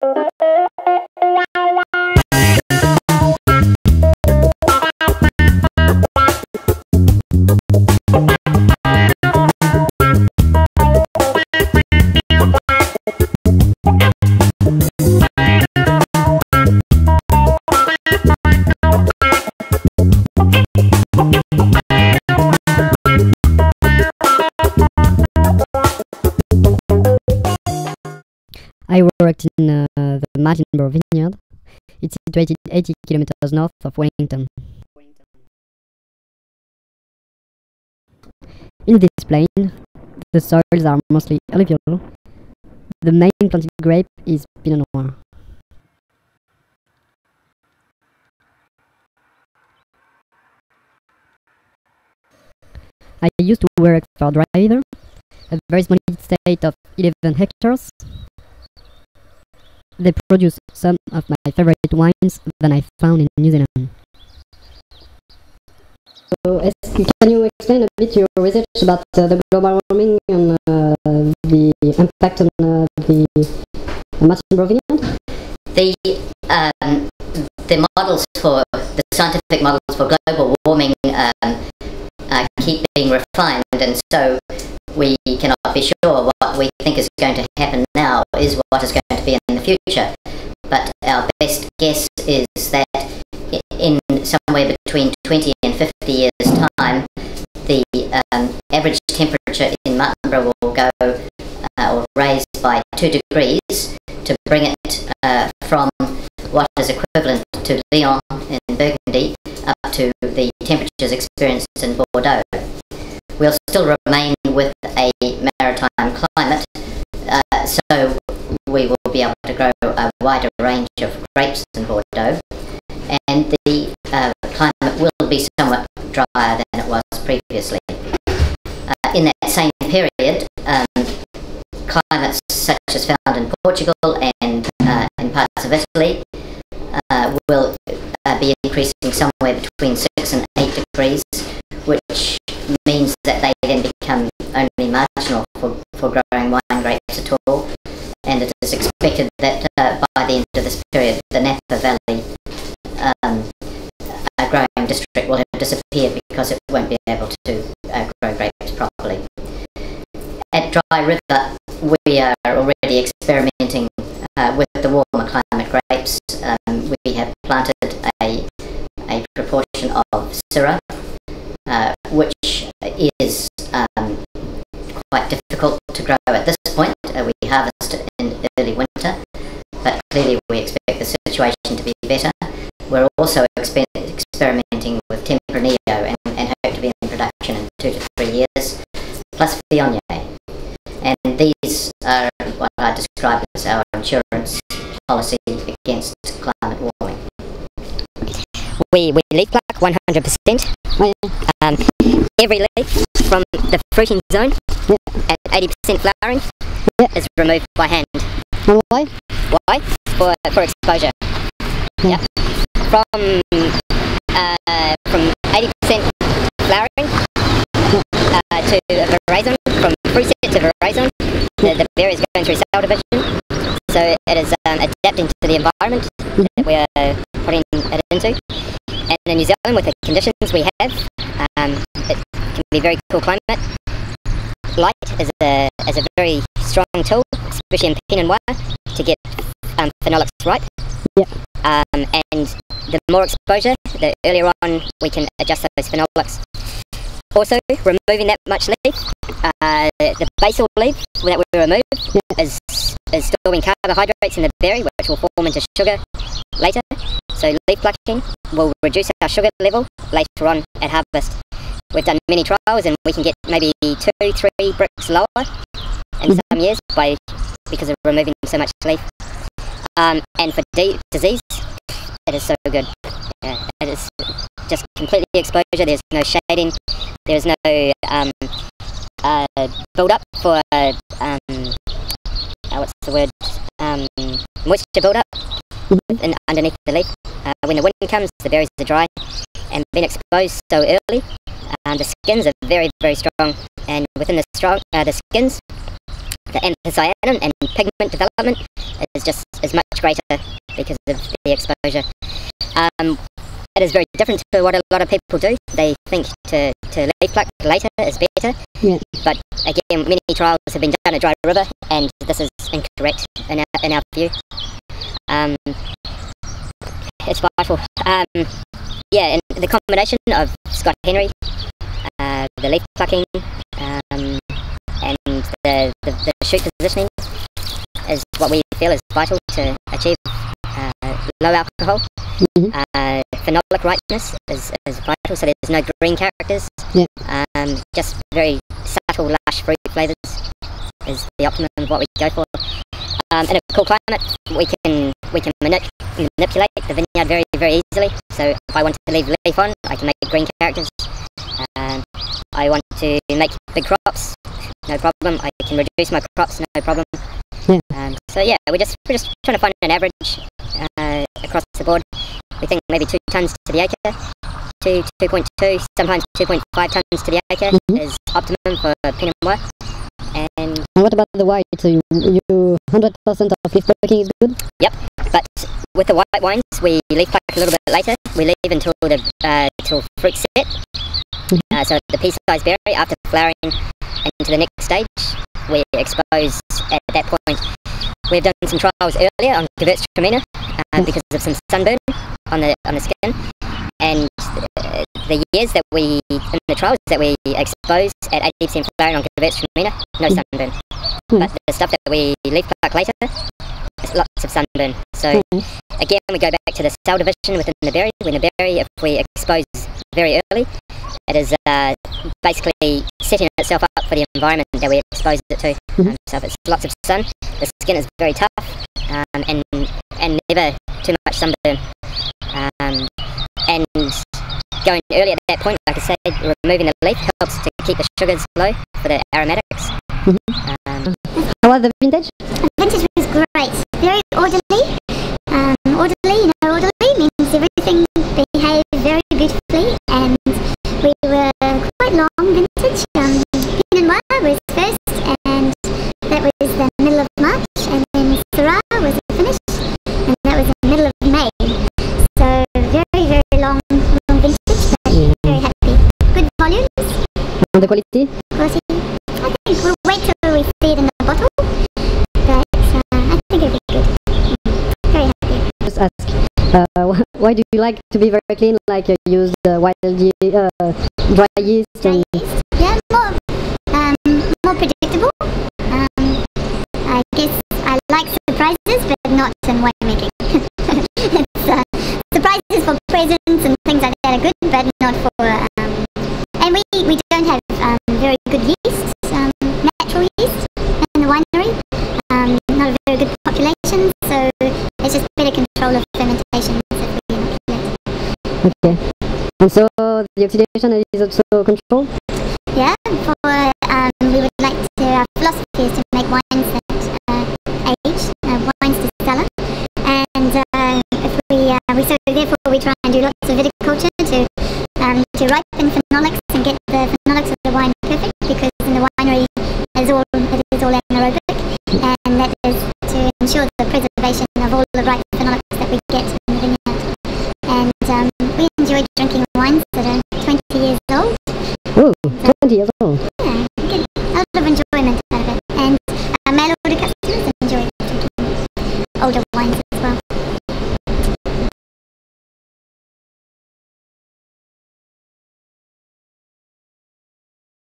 I worked in the Martinborough vineyard. It's situated 80 kilometers north of Wellington. In this plain, the soils are mostly alluvial. The main planted grape is Pinot Noir. I used to work for Driver, a very small estate of 11 hectares. They produce some of my favorite wines that I found in New Zealand. So, can you explain a bit your research about the global warming and the impact on the Martinborough vineyard? The models for the scientific models for global warming keep being refined, and so we cannot be sure what we think is going to happen now is what is going to be in the future. But our best guess is that in somewhere between 20 and 50 years' time, the average temperature in Martinborough will go or raise by 2 degrees to bring it from what is equivalent to Lyon in Burgundy up to the temperatures experienced in Bordeaux. We'll still remain with a maritime climate, so we will be able to grow a wider range of grapes in Bordeaux, and the climate will be somewhat drier than it was previously. In that same period, climates such as found in Portugal and in parts of Italy will be increasing somewhere between 6 and 8 degrees, which means that they then become only marginal for growing wine grapes at all, and it is expected that by the end of this period the Napa Valley growing district will have disappeared because it won't be able to grow grapes properly. At Dry River we are already experimenting with the warmer climate grapes. We have planted a proportion of Syrah, which is quite difficult to grow at this point. We harvest it in early winter, but clearly we expect the situation to be better. We're also experimenting with Tempranillo and hope to be in production in 2 to 3 years, plus Viognier. And these are what I describe as our insurance policy against climate warming. We leaf pluck 100%. Every leaf from the fruiting zone at 80% flowering is removed by hand. Why? Why? For exposure. Yeah. From 80% flowering to veraison, from fruit set to veraison, the berry is going through cell division, so it is adapting to the environment that we are putting it into. And in New Zealand, with the conditions we have, it can be very cool climate. Light is a very strong tool, especially in Pinot Noir, to get phenolics ripe. Yeah. And the more exposure, the earlier on we can adjust those phenolics. Also, removing that much leaf, the basal leaf that we remove is storing carbohydrates in the berry, which will form into sugar later. So leaf plucking will reduce our sugar level later on at harvest. We've done many trials and we can get maybe 2, 3 bricks lower in some years because of removing so much leaf. And for disease, it is so good. It is just completely exposure. There's no shading. There's no build up for what's the word? Moisture build up underneath the leaf. When the wind comes, the berries are dry and being exposed so early. The skins are very, very strong, and within the skins the anthocyanin and pigment development is much greater because of the exposure. It is very different to what a lot of people do. They think to leaf pluck later is better, but again, many trials have been done at Dry River, and this is incorrect in our view. It's vital. And the combination of Scott Henry, the leaf plucking, and the shoot positioning is what we feel is vital to achieve low alcohol. Phenolic ripeness is vital, so there's no green characters. Just very subtle, lush fruit flavours is the optimum of what we go for. In a cool climate, we can manipulate the vineyard very, very easily. So if I want to leave leaf on, I can make green characters. I want to make big crops, no problem. I can reduce my crops, no problem. So yeah, we're just trying to find an average across the board. We think maybe 2 tonnes to the acre, 2.2, sometimes 2.5 tonnes to the acre is optimum for Pinot Noir. And what about the white? So you 100% of leaf plucking is good? Yep, but with the white wines, we leaf pluck a little bit later. We leave until till fruit set. So the pea size berry, after flowering into the next stage, we expose at that point. We've done some trials earlier on Gewürztraminer because of some sunburn on the skin, and the years that in the trials that we exposed at 80% flowering on Gewürztraminer, no sunburn. But the stuff that we leaf pluck later, there's lots of sunburn. So again, we go back to the cell division within the berry. When the berry, if we expose very early, it is basically setting itself up for the environment that we expose it to. So if it's lots of sun, the skin is very tough and never too much sunburn. And going early at that point, like I said, removing the leaf helps to keep the sugars low for the aromatics. How was the vintage? The vintage was great. Very orderly. Orderly means everything behaved very beautifully, and we were quite long vintage. Pinot Noir was first, and that was the middle of March, and then Syrah was the finish, and that was the middle of May. So very, very long vintage, but very happy. Good volumes. And the quality? Quality. I think we'll wait till we see it in the bottle, but I think it'll be good. Very happy. Just ask, why do you like to be very clean, like use wild dry yeast? And yeah, more predictable. I guess I like surprises, but not in winemaking. Surprises for presents and things like that are good, but not for. And we don't have very good yeast, natural yeast in the winery. Not a very good population, so it's just better control of fermentation if we inoculate. Okay. And so the oxidation is also controlled? Yeah, we would like to, our philosophy is to make wines that age, wines to cellar, and so therefore we try and do lots of viticulture to ripen phenolics and get the phenolics of the wine perfect, because in the winery it is all anaerobic, and that is to ensure the preservation of all the right phenolics that we get in the vineyard. And we enjoy drinking wines that are 20 years old. Oh, 20 years old. Yeah, we get a lot of enjoyment